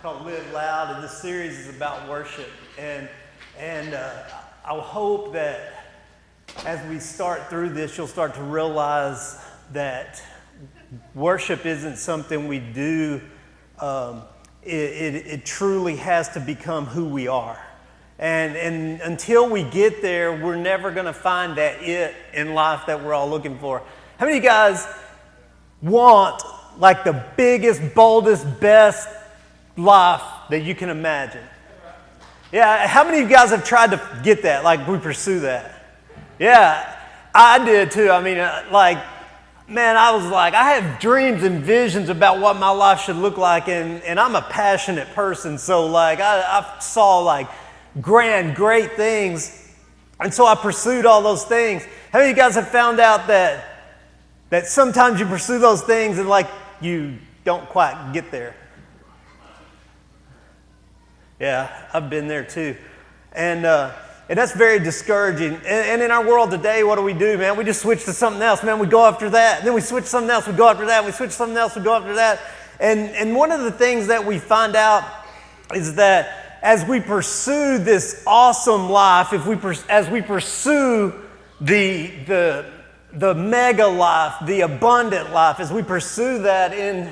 called Live Loud, and this series is about worship. And I hope that as we start through this, you'll start to realize that worship isn't something we do. It truly has to become who we are. And until we get there, we're never going to find that it in life that we're all looking for. How many of you guys want like the biggest, boldest, best life that you can imagine? Yeah, how many of you guys have tried to get that, like we pursue that? Yeah, I did too. I mean, man, I was like, I have dreams and visions about what my life should look like, and I'm a passionate person, so like I saw like grand, great things, and so I pursued all those things. How many of you guys have found out that sometimes you pursue those things and like you don't quite get there? Yeah, I've been there too, and that's very discouraging. And in our world today, what do, man? We just switch to something else, man. We go after that, and then we switch to something else. We go after that. We switch to something else. We go after that. And one of the things that we find out is that as we pursue this awesome life, as we pursue the mega life, the abundant life, as we pursue that in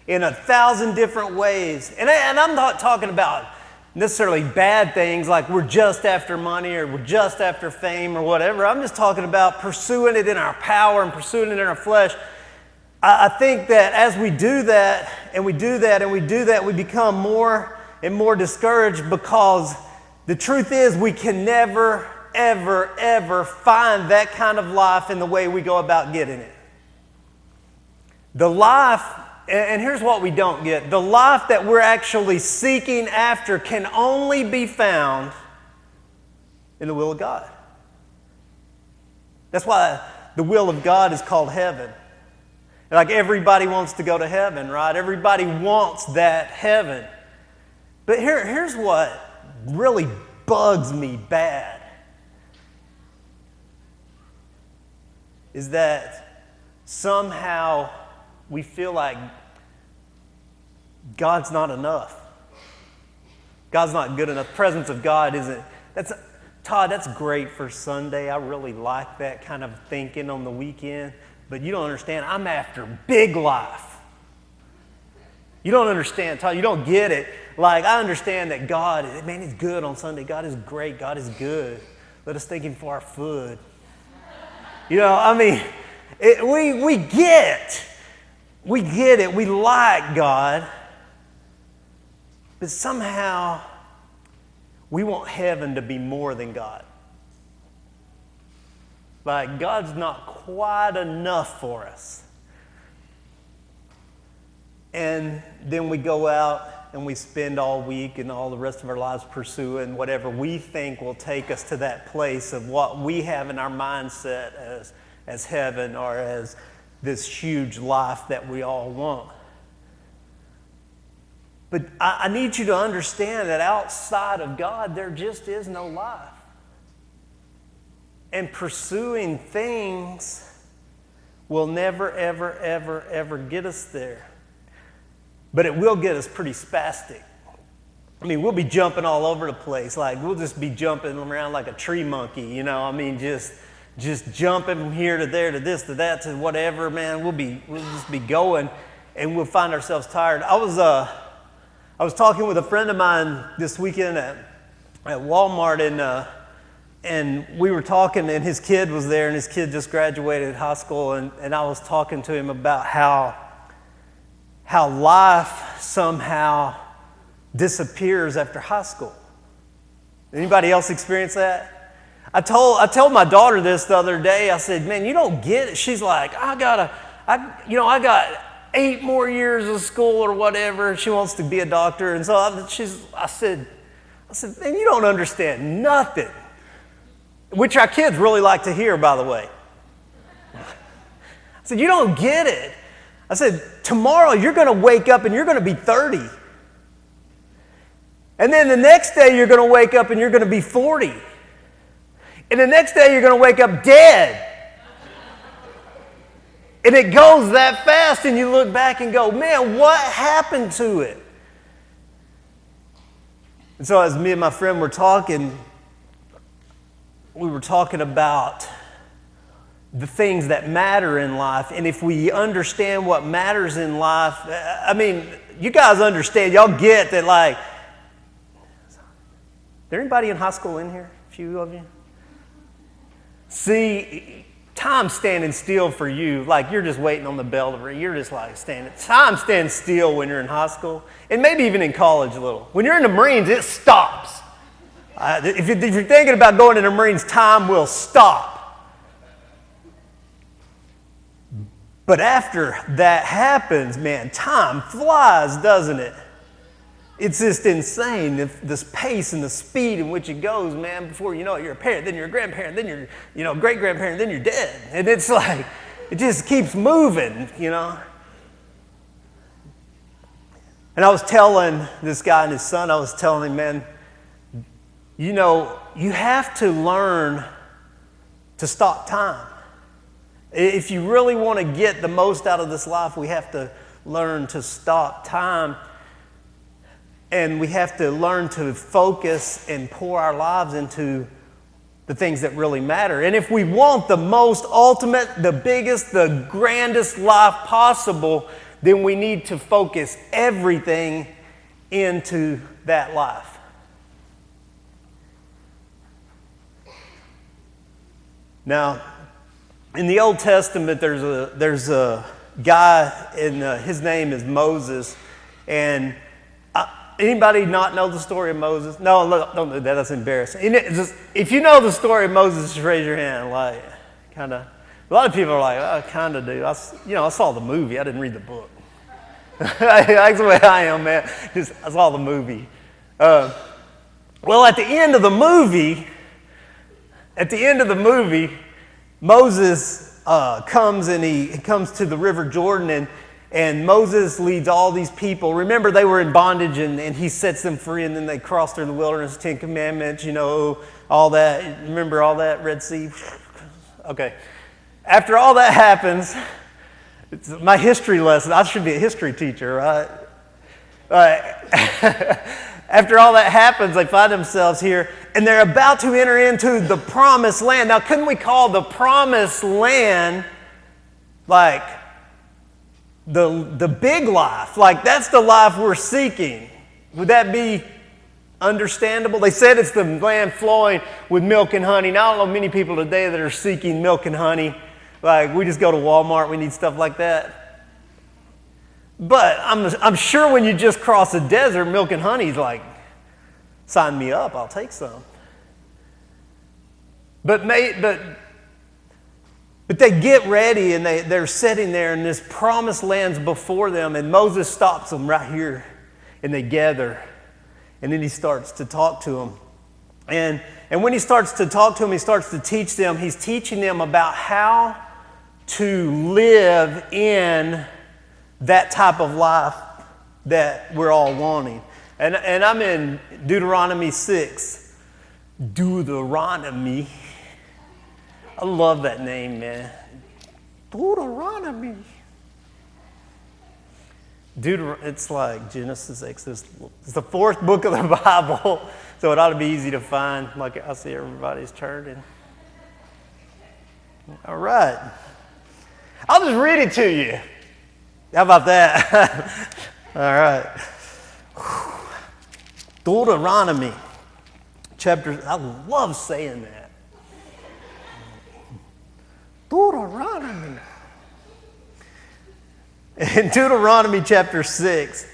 1,000 different ways, and I'm not talking about necessarily bad things like we're just after money or we're just after fame or whatever. I'm just talking about pursuing it in our power and pursuing it in our flesh. I think that as we do that and we do that and we do that, we become more and more discouraged, because the truth is we can never, ever, ever find that kind of life in the way we go about getting it. The life, and here's what we don't get, the life that we're actually seeking after can only be found in the will of God. That's why the will of God is called heaven. Like everybody wants to go to heaven, right? Everybody wants that heaven. But here's what really bugs me bad, is that somehow we feel like God's not enough. God's not good enough. The presence of God isn't. Todd, that's great for Sunday. I really like that kind of thinking on the weekend. But you don't understand. I'm after big life. You don't understand, Todd. You don't get it. Like, I understand that God, man, He's good on Sunday. God is great. God is good. Let us thank Him for our food. You know, I mean, we get it. We like God. But somehow, we want heaven to be more than God. Like, God's not quite enough for us. And then we go out and we spend all week and all the rest of our lives pursuing whatever we think will take us to that place of what we have in our mindset as heaven, or as this huge life that we all want. But I need you to understand that outside of God, there just is no life. And pursuing things will never, ever, ever, ever get us there. But it will get us pretty spastic. I mean, we'll be jumping all over the place. Like, we'll just be jumping around like a tree monkey, you know? I mean, just jumping from here to there to this to that to whatever, man. We'll just be going, and we'll find ourselves tired. I was talking with a friend of mine this weekend at Walmart, and we were talking, and his kid was there, and his kid just graduated high school, and I was talking to him about how life somehow disappears after high school. Anybody else experience that? I told my daughter this the other day. I said, man, you don't get it. She's like, I got 8 more years of school or whatever. She wants to be a doctor. And so I said, man, you don't understand nothing. Which our kids really like to hear, by the way. I said, you don't get it. I said, tomorrow you're going to wake up and you're going to be 30. And then the next day you're going to wake up and you're going to be 40. And the next day you're going to wake up dead. And it goes that fast, and you look back and go, man, what happened to it? And so as me and my friend were talking, we were talking about the things that matter in life. And if we understand what matters in life, I mean, you guys understand, y'all get that, like, is there anybody in high school in here? A few of you? See, time's standing still for you. Like, you're just waiting on the bell to ring. You're just like time stands still when you're in high school. And maybe even in college a little. When you're in the Marines, it stops. If you're thinking about going in the Marines, time will stop. But after that happens, man, time flies, doesn't it? It's just insane, this pace and the speed in which it goes, man. Before you know it, you're a parent, then you're a grandparent, then you're great-grandparent, then you're dead. And it's like, it just keeps moving, you know. And I was telling this guy and his son, I was telling him, man, you know, you have to learn to stop time. If you really want to get the most out of this life, we have to learn to stop time. And we have to learn to focus and pour our lives into the things that really matter. And if we want the most ultimate, the biggest, the grandest life possible, then we need to focus everything into that life. Now, in the Old Testament, there's a guy, and his name is Moses. And anybody not know the story of Moses? No, don't do that. That's embarrassing. If you know the story of Moses, just raise your hand. Like, kind of. A lot of people are like, I kind of do. I saw the movie. I didn't read the book. That's the way I am, man. I saw the movie. Well, at the end of the movie, Moses comes and he comes to the River Jordan, and Moses leads all these people. Remember, they were in bondage, and he sets them free, and then they cross through the wilderness, 10 Commandments, all that. Remember all that, Red Sea? Okay. After all that happens, it's my history lesson. I should be a history teacher, right? After all that happens, they find themselves here, and they're about to enter into the promised land. Now, couldn't we call the promised land like the big life? Like, that's the life we're seeking. Would that be understandable? They said it's the land flowing with milk and honey. Now, I don't know many people today that are seeking milk and honey. Like, we just go to Walmart, we need stuff like that. But I'm sure when you just cross the desert, milk and honey's like, sign me up, I'll take some. But they get ready, and they're sitting there, and this promised land's before them, and Moses stops them right here, and they gather, and then he starts to talk to them. And when he starts to talk to them, he starts to teach them. He's teaching them about how to live in that type of life that we're all wanting. And I'm in Deuteronomy 6. Deuteronomy. I love that name, man. Deuteronomy. It's like Genesis, Exodus. It's the fourth book of the Bible, so it ought to be easy to find. Like I see everybody's turning. All right. I'll just read it to you. How about that? All right. Deuteronomy chapter. I love saying that. Deuteronomy. In Deuteronomy chapter 6, it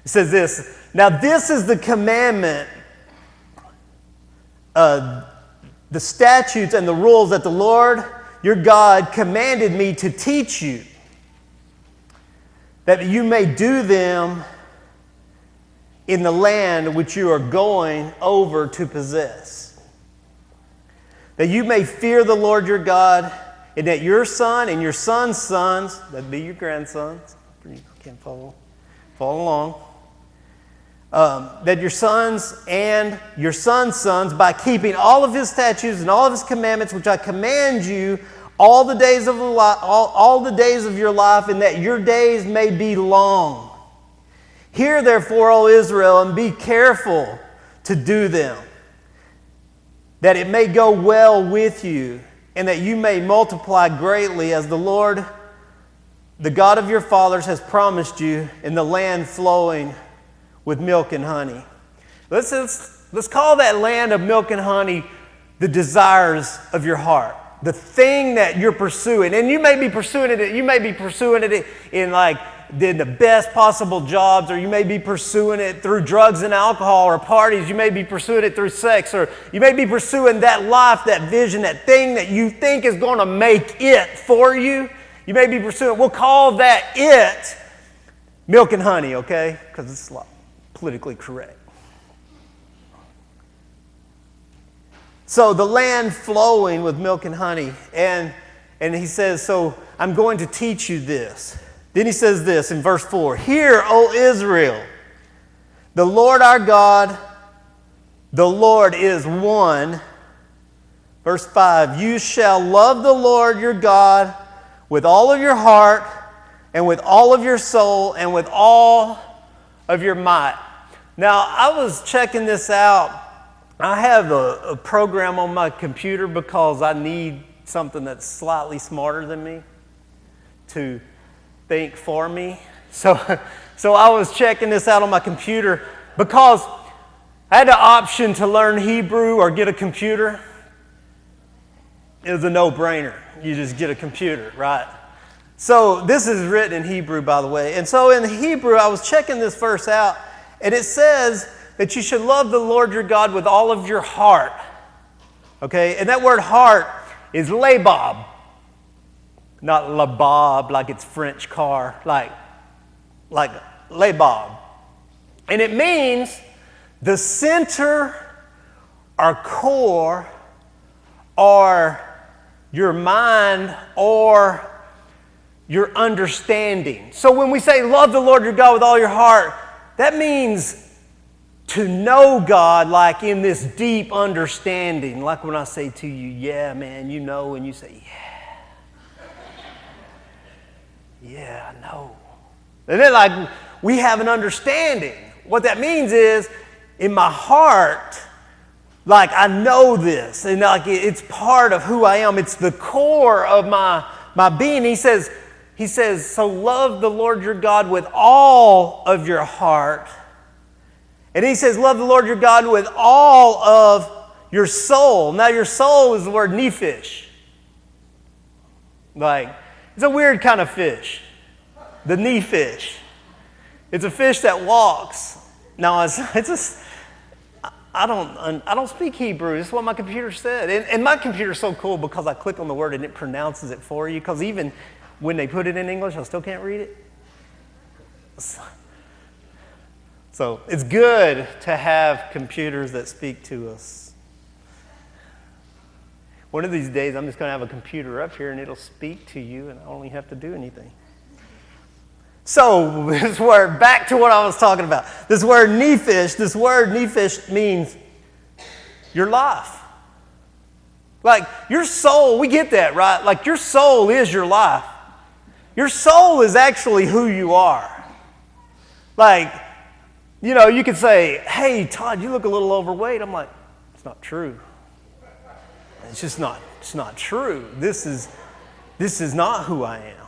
says this. Now this is the commandment, the statutes and the rules that the Lord your God commanded me to teach you, that you may do them in the land which you are going over to possess. That you may fear the Lord your God, and that your son and your son's sons, that'd be your grandsons, you can't follow along, that your sons and your sons' sons, by keeping all of his statutes and all of his commandments, which I command you, all the days of your life, and that your days may be long. Hear therefore, O Israel, and be careful to do them, that it may go well with you, and that you may multiply greatly as the Lord, the God of your fathers, has promised you in the land flowing with milk and honey. Let's call that land of milk and honey the desires of your heart, the thing that you're pursuing. And you may be pursuing it in like the best possible jobs, or you may be pursuing it through drugs and alcohol or parties. You may be pursuing it through sex, or you may be pursuing that life, that vision, that thing that you think is going to make it for you. You may be pursuing, we'll call that it milk and honey, okay? Because it's politically correct. So the land flowing with milk and honey. And he says, so I'm going to teach you this. Then he says this in verse 4. Hear, O Israel, the Lord our God, the Lord is one. Verse 5. You shall love the Lord your God with all of your heart and with all of your soul and with all of your might. Now, I was checking this out. I have a program on my computer because I need something that's slightly smarter than me to think for me. So I was checking this out on my computer because I had the option to learn Hebrew or get a computer. It was a no-brainer. You just get a computer, right? So this is written in Hebrew, by the way. And so in Hebrew, I was checking this verse out, and it says that you should love the Lord your God with all of your heart. Okay? And that word heart is labob. Not labob, like it's French car, like labob. And it means the center or core or your mind or your understanding. So when we say love the Lord your God with all your heart, that means to know God like in this deep understanding. Like when I say to you, yeah, man, you know, and you say, yeah. Yeah, I know. And then like we have an understanding. What that means is in my heart, like I know this, and like it's part of who I am. It's the core of my being. He says, so love the Lord your God with all of your heart. And he says, love the Lord your God with all of your soul. Now your soul is the word nephesh. Like, it's a weird kind of fish. The nephesh. It's a fish that walks. Now I don't speak Hebrew. This is what my computer said. And my computer's so cool because I click on the word and it pronounces it for you. Because even when they put it in English, I still can't read it. So it's good to have computers that speak to us. One of these days, I'm just going to have a computer up here and it'll speak to you and I don't even have to do anything. So this word, back to what I was talking about. This word nephesh means your life. Like your soul, we get that, right? Like your soul is your life. Your soul is actually who you are. Like, you know, you could say, hey, Todd, you look a little overweight. I'm like, it's not true. It's not true. This is not who I am.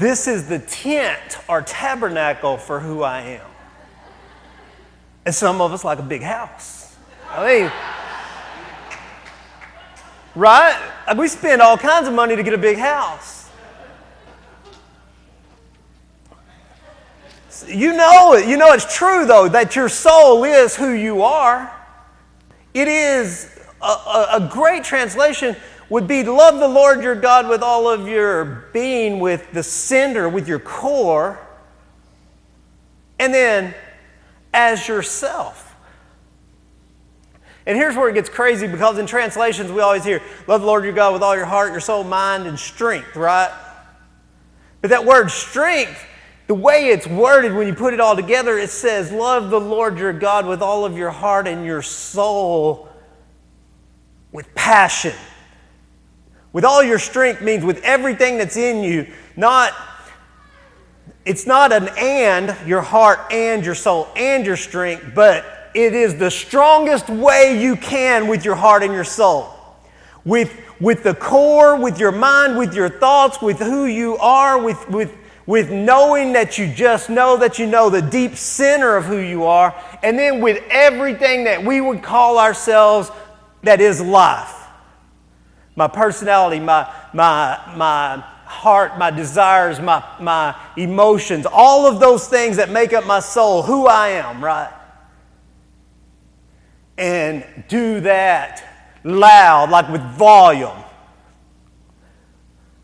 This is the tent or tabernacle for who I am. And some of us like a big house. I mean, right? Like we spend all kinds of money to get a big house. You know it. You know it's true, though, that your soul is who you are. It is a great translation would be to love the Lord your God with all of your being, with the center, with your core, and then as yourself. And here's where it gets crazy, because in translations we always hear, love the Lord your God with all your heart, your soul, mind, and strength, right? But that word strength, the way it's worded when you put it all together, it says, love the Lord your God with all of your heart and your soul with passion. With all your strength means with everything that's in you. It's not an and, your heart and your soul and your strength, but it is the strongest way you can with your heart and your soul. With the core, with your mind, with your thoughts, with who you are, with knowing that you just know that you know the deep center of who you are, and then with everything that we would call ourselves that is life. My personality, my heart, my desires, my emotions, all of those things that make up my soul, who I am, right? And do that loud, like with volume.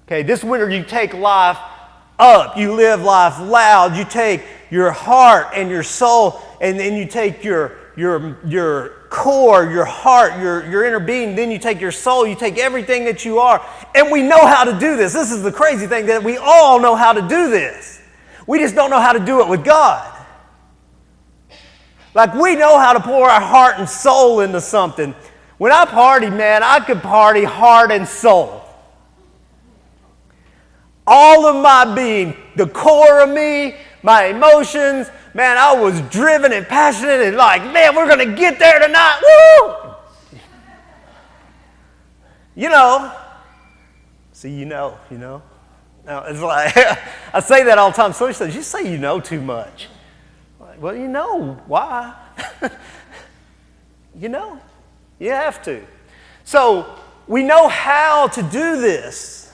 Okay, this winter you take life up. You live life loud. You take your heart and your soul, and then you take your core, your heart, your inner being. Then you take your soul. You take everything that you are. And we know how to do this. This is the crazy thing, that we all know how to do this. We just don't know how to do it with God. Like, we know how to pour our heart and soul into something. When I party, man, I could party heart and soul. All of my being, the core of me, my emotions, man, I was driven and passionate and like, man, we're going to get there tonight. Woo! You know. See, you know. Now, it's like, I say that all the time. Somebody says, you say you know too much. Well, you know why. You know. You have to. So we know how to do this.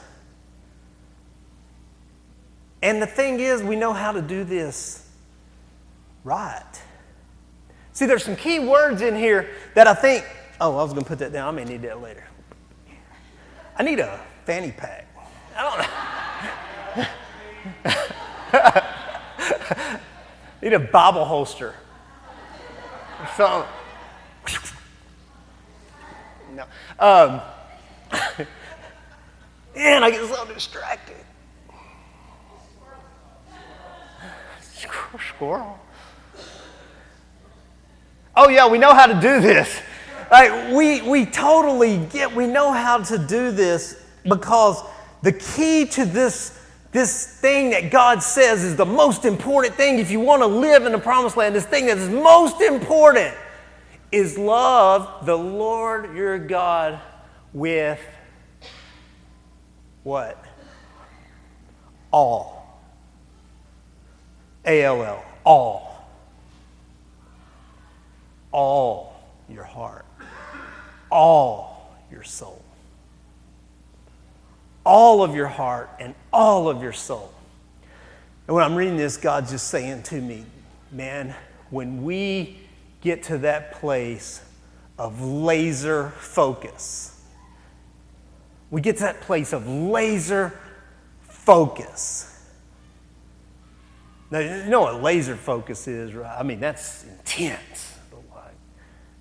And the thing is, we know how to do this right. See, there's some key words in here that I think, oh, I was going to put that down. I may need that later. I need a fanny pack. I don't know. Need a Bible holster or something. No. Man, I get so distracted. Squirrel. Oh yeah, we know how to do this. Like we totally we know how to do this, because the key to this thing that God says is the most important thing if you want to live in the promised land, this thing that is most important is love the Lord your God with what? All. A-L-L. All. All your heart. All your soul. All of your heart and all of your soul. And when I'm reading this, God's just saying to me, man, when we get to that place of laser focus, we get to that place of laser focus. Now, you know what laser focus is, right? I mean, that's intense.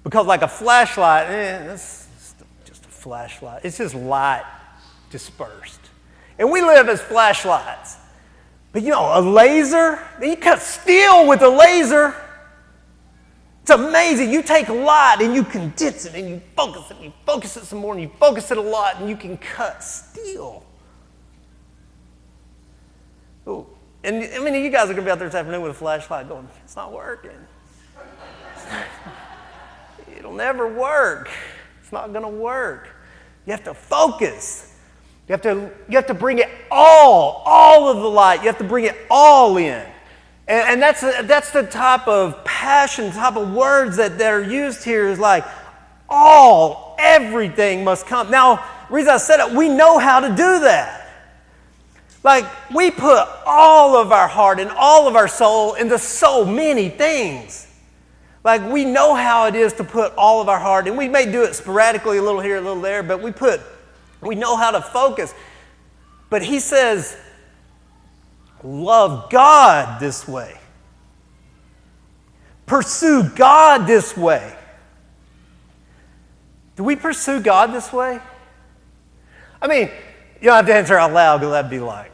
Because like a flashlight, that's just a flashlight. It's just light dispersed. And we live as flashlights. But you know, a laser, you cut steel with a laser. It's amazing. You take light and you condense it and you focus it and you focus it some more and you focus it a lot and you can cut steel. Ooh. And I mean, you guys are going to be out there this afternoon with a flashlight going, it's not working. It'll never work. It's not going to work. You have to focus. You have to bring it all of the light. You have to bring it all in. And that's the type of passion, type of words that are used here is like everything must come. Now, the reason I said it, we know how to do that. Like, we put all of our heart and all of our soul into so many things. Like, we know how it is to put all of our heart, and we may do it sporadically, a little here, a little there, but we know how to focus. But he says, love God this way. Pursue God this way. Do we pursue God this way? I mean, you don't have to answer out loud, because that'd be like,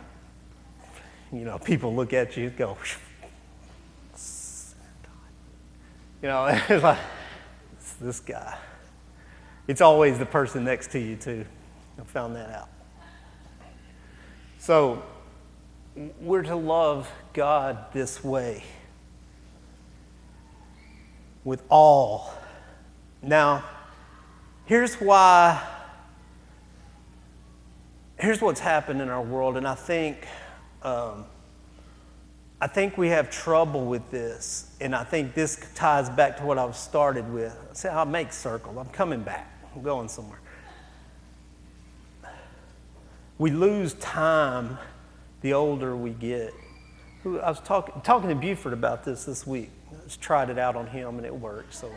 people look at you and go, it's like, it's this guy. It's always the person next to you, too. I found that out. So, we're to love God this way. with all. Now, here's what's happened in our world, and I think we have trouble with this, and I think this ties back to what I started with. See, I'll make circles. I'm coming back. I'm going somewhere. We lose time the older we get. I was talking to Buford about this week. I just tried it out on him, and it worked, so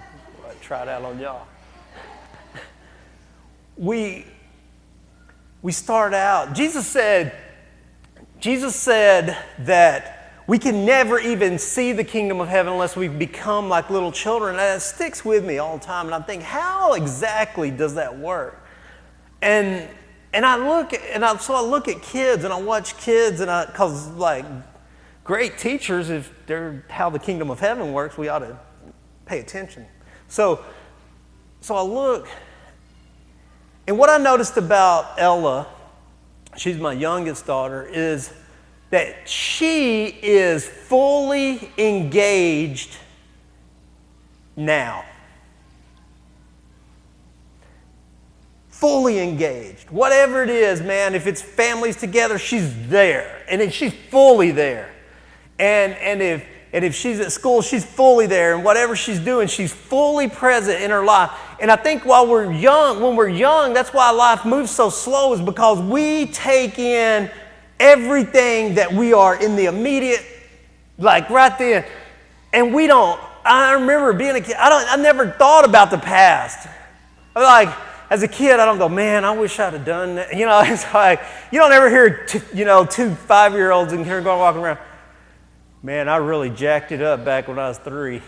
I tried it out on y'all. We start out, Jesus said that we can never even see the kingdom of heaven unless we become like little children. And that sticks with me all the time. And I think, how exactly does that work? And I look at kids and I watch kids, and because like great teachers, if they're how the kingdom of heaven works, we ought to pay attention. So I look, and what I noticed about Ella, she's my youngest daughter, is that she is fully engaged now. Fully engaged. Whatever it is, man, if it's families together, she's there. And then she's fully there. And if she's at school, she's fully there. And whatever she's doing, she's fully present in her life. And I think when we're young, that's why life moves so slow, is because we take in everything that we are in the immediate, like right then. And we don't, I remember being a kid, I never thought about the past. Like, as a kid, I don't go, man, I wish I'd have done that. You know, it's like, you don't ever hear, 2 5-year-olds in here going walking around, man, I really jacked it up back when I was 3.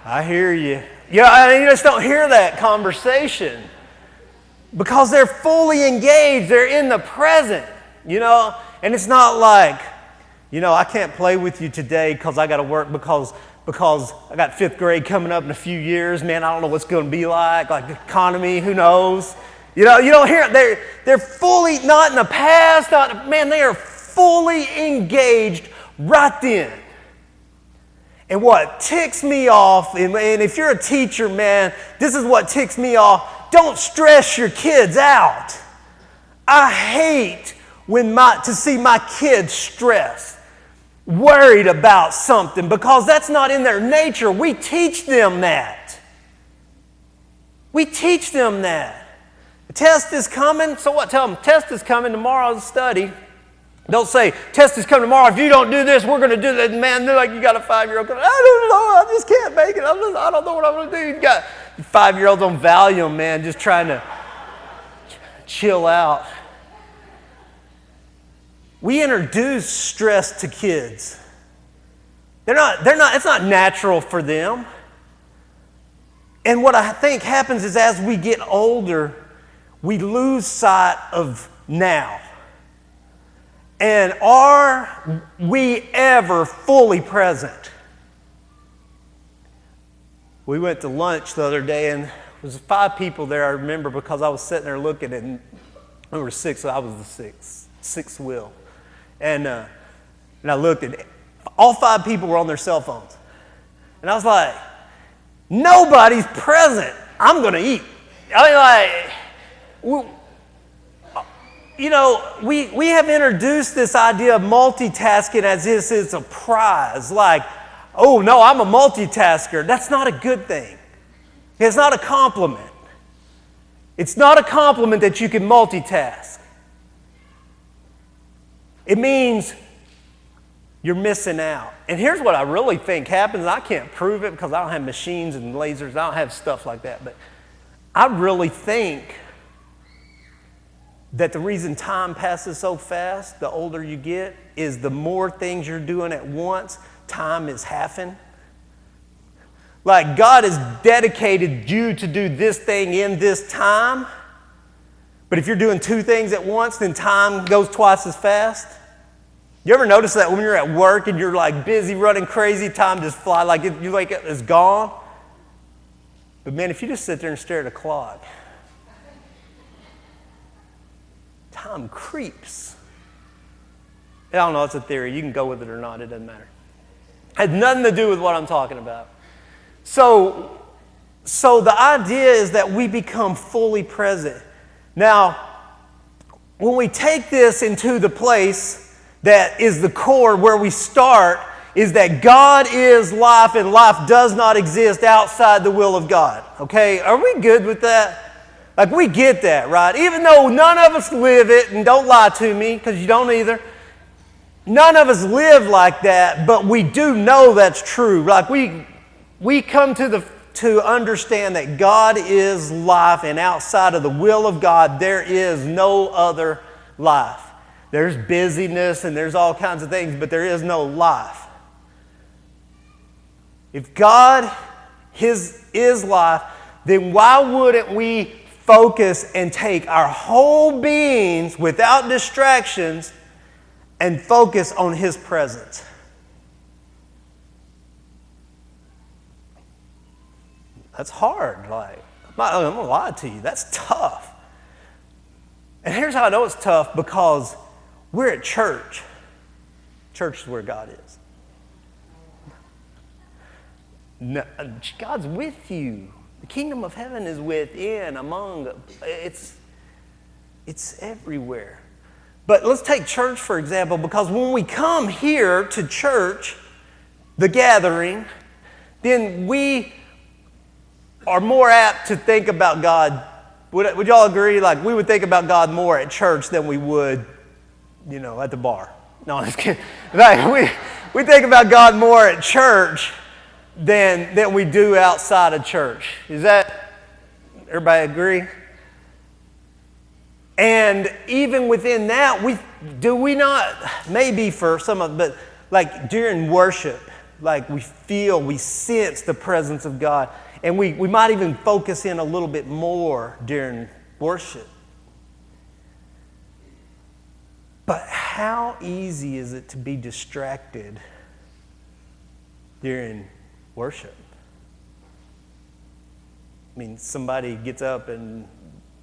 I hear you. You just don't hear that conversation. Because they're fully engaged, they're in the present, and it's not like, I can't play with you today because I got to work because I got 5th grade coming up in a few years. Man, I don't know what's going to be like the economy, who knows? You don't hear it. They're fully, not in the past, they are fully engaged right then. And what ticks me off, and if you're a teacher, man, this is what ticks me off. Don't stress your kids out. I hate to see my kids stressed, worried about something, because that's not in their nature. We teach them that. We teach them that. The test is coming, so what? Tell them, test is coming, tomorrow's study. Don't say, test is coming tomorrow. If you don't do this, we're going to do that. Man, they're like, you got a 5-year-old going, I don't know, I just can't make it. I don't know what I'm going to do. You got 5-year-olds on Valium, man, just trying to chill out. We introduce stress to kids. It's not natural for them. And what I think happens is as we get older, we lose sight of now. And are we ever fully present? We went to lunch the other day, and there was 5 people there, I remember, because I was sitting there looking, and there were 6, so I was the sixth wheel. And I looked, and all 5 people were on their cell phones. And I was like, nobody's present. I'm going to eat. We have introduced this idea of multitasking as if it's a prize. Like, oh, no, I'm a multitasker. That's not a good thing. It's not a compliment. It's not a compliment that you can multitask. It means you're missing out. And here's what I really think happens. I can't prove it because I don't have machines and lasers. I don't have stuff like that. But I really think that the reason time passes so fast, the older you get, is the more things you're doing at once, time is halving. Like, God has dedicated you to do this thing in this time, but if you're doing 2 things at once, then time goes twice as fast. You ever notice that when you're at work and you're like busy, running crazy, time just flies, like you wake up, it's gone? But man, if you just sit there and stare at a clock, time creeps. I don't know, it's a theory. You can go with it or not, it doesn't matter. Had nothing to do with what I'm talking about. So the idea is that we become fully present. Now, when we take this into the place that is the core where we start, is that God is life and life does not exist outside the will of God. Okay? Are we good with that? Like, we get that, right? Even though none of us live it, and don't lie to me, because you don't either. None of us live like that, but we do know that's true. Like, we come to understand that God is life, and outside of the will of God, there is no other life. There's busyness and there's all kinds of things, but there is no life. If God is life, then why wouldn't we focus and take our whole beings without distractions and focus on His presence? That's hard. Like, I'm not gonna lie to you. That's tough. And here's how I know it's tough, because we're at church. Church is where God is. No, God's with you. The kingdom of heaven is within, among. It's everywhere. But let's take church, for example, because when we come here to church, the gathering, then we are more apt to think about God. Would y'all agree? Like, we would think about God more at church than we would, at the bar. No, I'm just kidding. Like, we think about God more at church than we do outside of church. Is that, everybody agree? And even within that, we not, maybe for some of, but like during worship, like we sense the presence of God. And we might even focus in a little bit more during worship. But how easy is it to be distracted during worship? I mean, somebody gets up and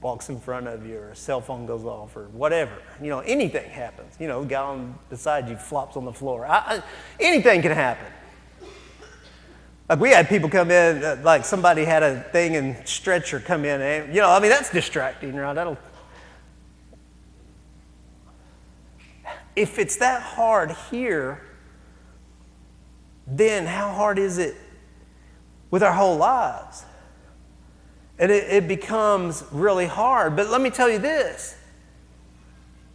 walks in front of you, or a cell phone goes off, or whatever. Anything happens. The guy beside you flops on the floor. Anything can happen. Like, we had people come in, like somebody had a thing and stretcher come in, and that's distracting, right? If it's that hard here, then how hard is it with our whole lives? And it becomes really hard. But let me tell you this.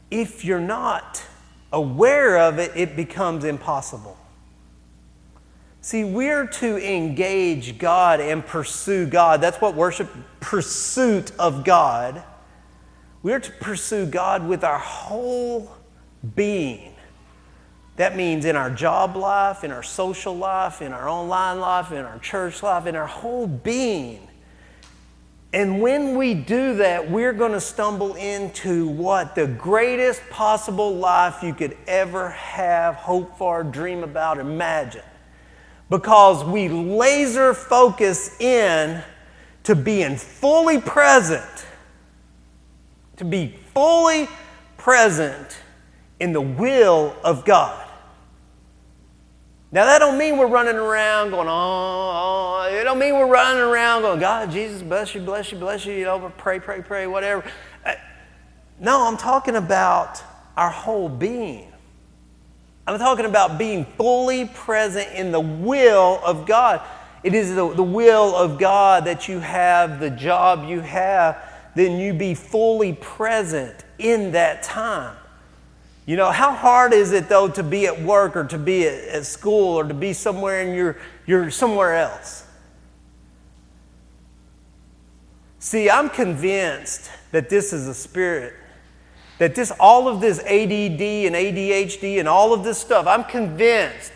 If you're not aware of it, it becomes impossible. See, we're to engage God and pursue God. That's what worship, pursuit of God. We're to pursue God with our whole being. That means in our job life, in our social life, in our online life, in our church life, in our whole being. And when we do that, we're going to stumble into what? The greatest possible life you could ever have, hope for, dream about, imagine. Because we laser focus in to being fully present. To be fully present in the will of God. Now, that don't mean we're running around going, oh. It don't mean we're running around going, God, Jesus, bless you, bless you, bless you, pray, whatever. No, I'm talking about our whole being. I'm talking about being fully present in the will of God. It is the will of God that you have the job you have, then you be fully present in that time. How hard is it, though, to be at work or to be at school or to be somewhere and you're somewhere else? See, I'm convinced that this is a spirit. That all of this ADD and ADHD and all of this stuff, I'm convinced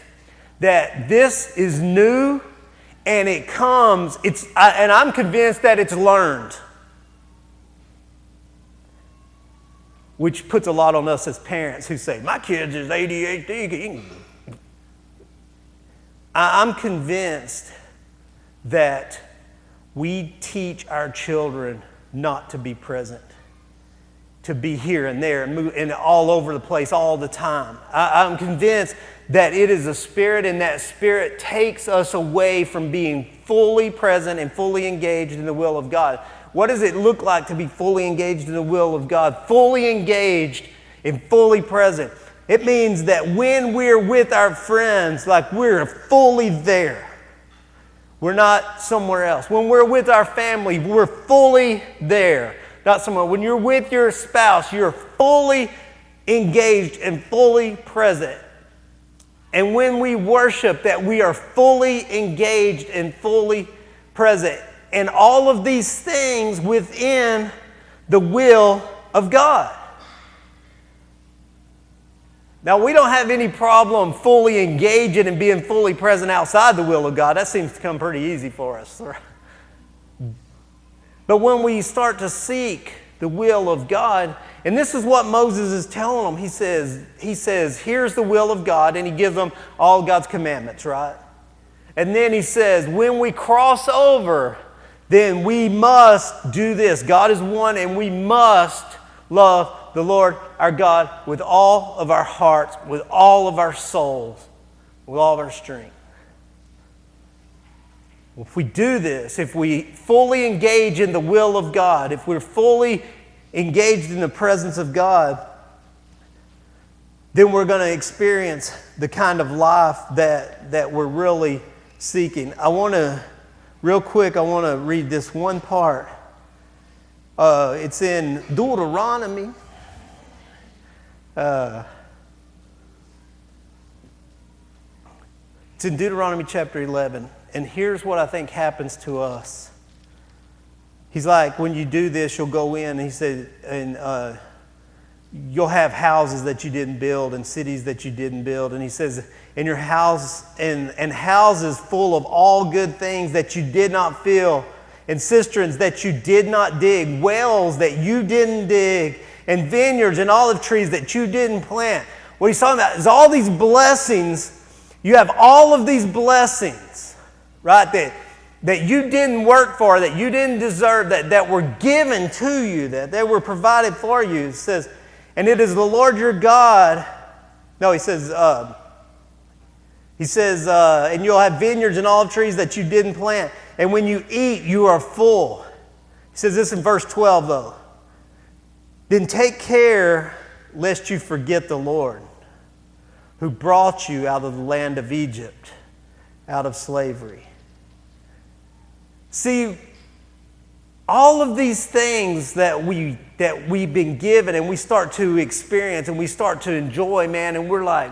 that this is new and it comes, and I'm convinced that it's learned. Which puts a lot on us as parents who say, my kid's is ADHD. I'm convinced that we teach our children not to be present. to be here and there and move and all over the place all the time. I'm convinced that it is a spirit, and that spirit takes us away from being fully present and fully engaged in the will of God. What does it look like to be fully engaged in the will of God? Fully engaged and fully present. It means that when we're with our friends, like we're fully there. We're not somewhere else. When we're with our family, we're fully there. Not somewhere. When you're with your spouse, you're fully engaged and fully present. And when we worship, that we are fully engaged and fully present. And all of these things within the will of God. Now, we don't have any problem fully engaging and being fully present outside the will of God. That seems to come pretty easy for us. But when we start to seek the will of God, and this is what Moses is telling them. He says, here's the will of God, and he gives them all God's commandments, right? And then he says, when we cross over, then we must do this. God is one, and we must love the Lord our God with all of our hearts, with all of our souls, with all of our strength. If we do this, if we fully engage in the will of God, if we're fully engaged in the presence of God, then we're going to experience the kind of life that we're really seeking. Real quick, I want to read this one part. It's in Deuteronomy. It's in Deuteronomy chapter 11. And here's what I think happens to us. He's like, when you do this, you'll go in, and he said, and you'll have houses that you didn't build and cities that you didn't build. And he says, and your house and houses full of all good things that you did not fill, and cisterns that you did not dig, wells that you didn't dig, and vineyards and olive trees that you didn't plant. What he's talking about is all these blessings. You have all of these blessings, right, that you didn't work for, that you didn't deserve, that were given to you, that they were provided for you. It says, and it is the Lord your God. No, he says, and you'll have vineyards and olive trees that you didn't plant. And when you eat, you are full. He says this in verse 12, though. Then take care lest you forget the Lord, who brought you out of the land of Egypt, out of slavery. See, all of these things that we've been given and we start to experience and we start to enjoy, man, and we're like,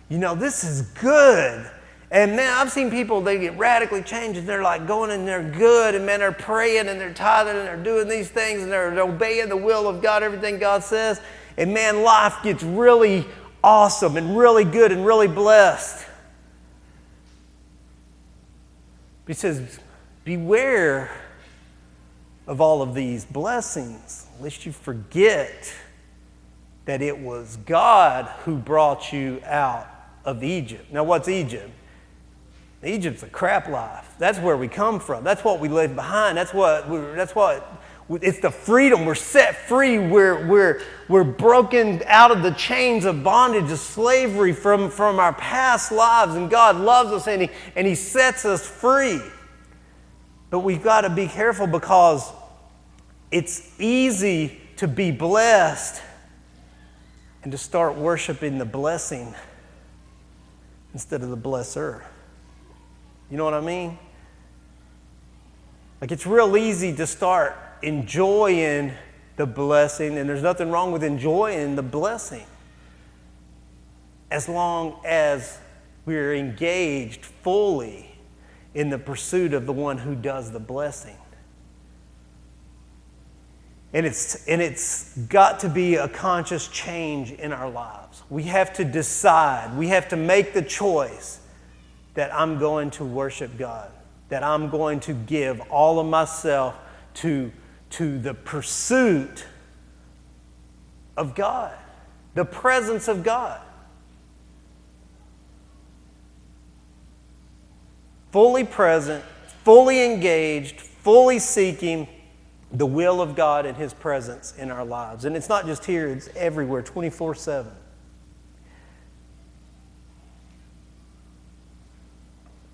this is good. And man, I've seen people, they get radically changed, and they're like going and they're good, and man, they're praying and they're tithing and they're doing these things and they're obeying the will of God, everything God says. And man, life gets really awesome and really good and really blessed. He says, beware of all of these blessings, lest you forget that it was God who brought you out of Egypt. Now, what's Egypt? Egypt's a crap life. That's where we come from. That's what we leave behind. It's the freedom. We're set free. We're broken out of the chains of bondage, of slavery from our past lives. And God loves us, and He sets us free. But we've got to be careful, because it's easy to be blessed and to start worshiping the blessing instead of the blesser. You know what I mean? Like, it's real easy to start enjoying the blessing, and there's nothing wrong with enjoying the blessing as long as we're engaged fully in the pursuit of the one who does the blessing. And it's got to be a conscious change in our lives. We have to decide, we have to make the choice that I'm going to worship God, that I'm going to give all of myself to the pursuit of God, the presence of God. Fully present, fully engaged, fully seeking, the will of God and His presence in our lives. And it's not just here, it's everywhere, 24/7.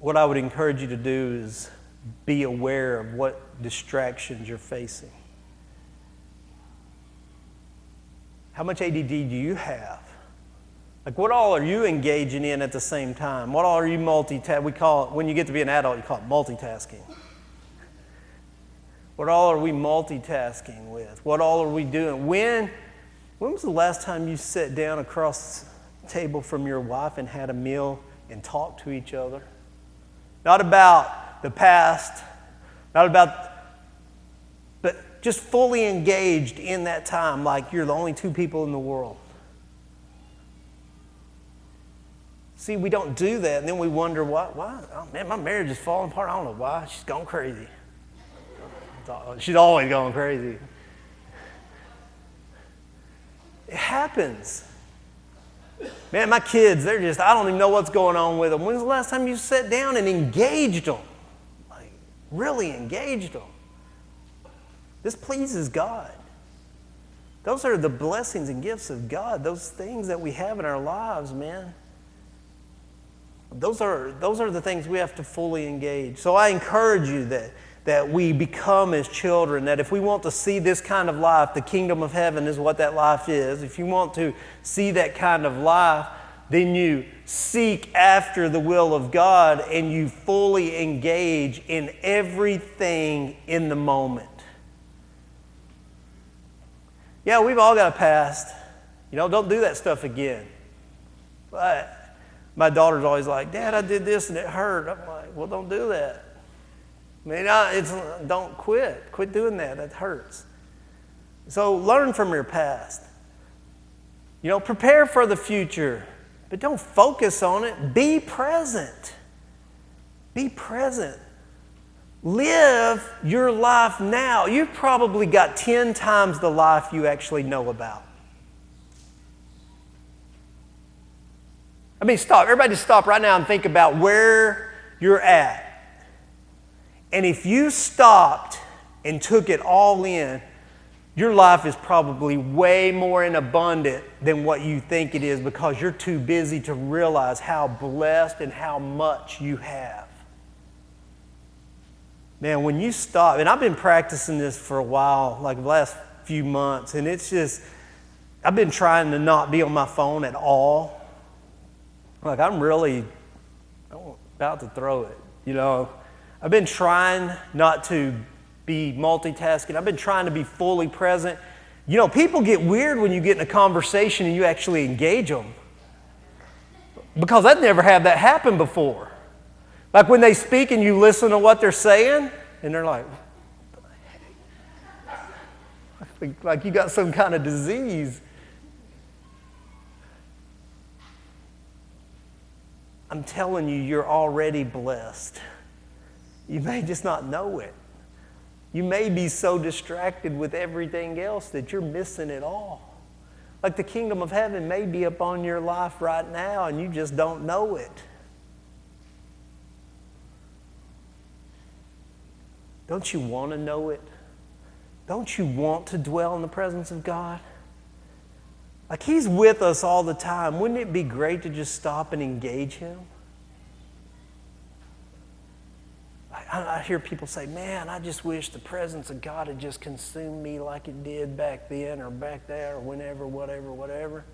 What I would encourage you to do is be aware of what distractions you're facing. How much ADD do you have? Like, what all are you engaging in at the same time? What all are you multitasking? We call it, when you get to be an adult, you call it multitasking. What all are we multitasking with? What all are we doing? When was the last time you sat down across the table from your wife and had a meal and talked to each other? Not about the past, but just fully engaged in that time like you're the only two people in the world. See, we don't do that, and then we wonder why. Oh, man, my marriage is falling apart. I don't know why. She's gone crazy. She's always going crazy. It happens. Man, my kids, I don't even know what's going on with them. When's the last time you sat down and engaged them? Like, really engaged them? This pleases God. Those are the blessings and gifts of God. Those things that we have in our lives, man. Those are the things we have to fully engage. So I encourage you that we become as children, that if we want to see this kind of life, the kingdom of heaven is what that life is. If you want to see that kind of life, then you seek after the will of God and you fully engage in everything in the moment. Yeah, we've all got a past. Don't do that stuff again. But my daughter's always like, Dad, I did this and it hurt. I'm like, well, don't do that. Don't quit. Quit doing that. That hurts. So learn from your past. Prepare for the future, but don't focus on it. Be present. Be present. Live your life now. You've probably got 10 times the life you actually know about. Stop. Everybody just stop right now and think about where you're at. And if you stopped and took it all in, your life is probably way more in abundant than what you think it is because you're too busy to realize how blessed and how much you have. Man, when you stop, and I've been practicing this for a while, like the last few months, and it's just, I've been trying to not be on my phone at all. Like, I'm about to throw it, I've been trying not to be multitasking. I've been trying to be fully present. People get weird when you get in a conversation and you actually engage them. Because I've never had that happen before. Like when they speak and you listen to what they're saying, and they're like, what the heck? Like you got some kind of disease. I'm telling you, you're already blessed. You may just not know it. You may be so distracted with everything else that you're missing it all. Like the kingdom of heaven may be upon your life right now and you just don't know it. Don't you want to know it? Don't you want to dwell in the presence of God? Like He's with us all the time. Wouldn't it be great to just stop and engage Him? I hear people say, man, I just wish the presence of God had just consumed me like it did back then or back there or whenever, whatever.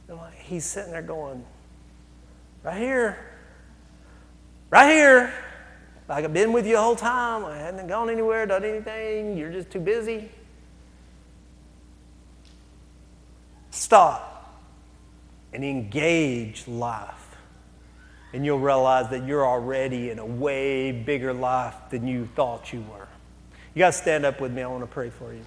And like, He's sitting there going, right here. Like I've been with you the whole time. I hadn't gone anywhere, done anything. You're just too busy. Stop and engage life. And you'll realize that you're already in a way bigger life than you thought you were. You got to stand up with me. I want to pray for you.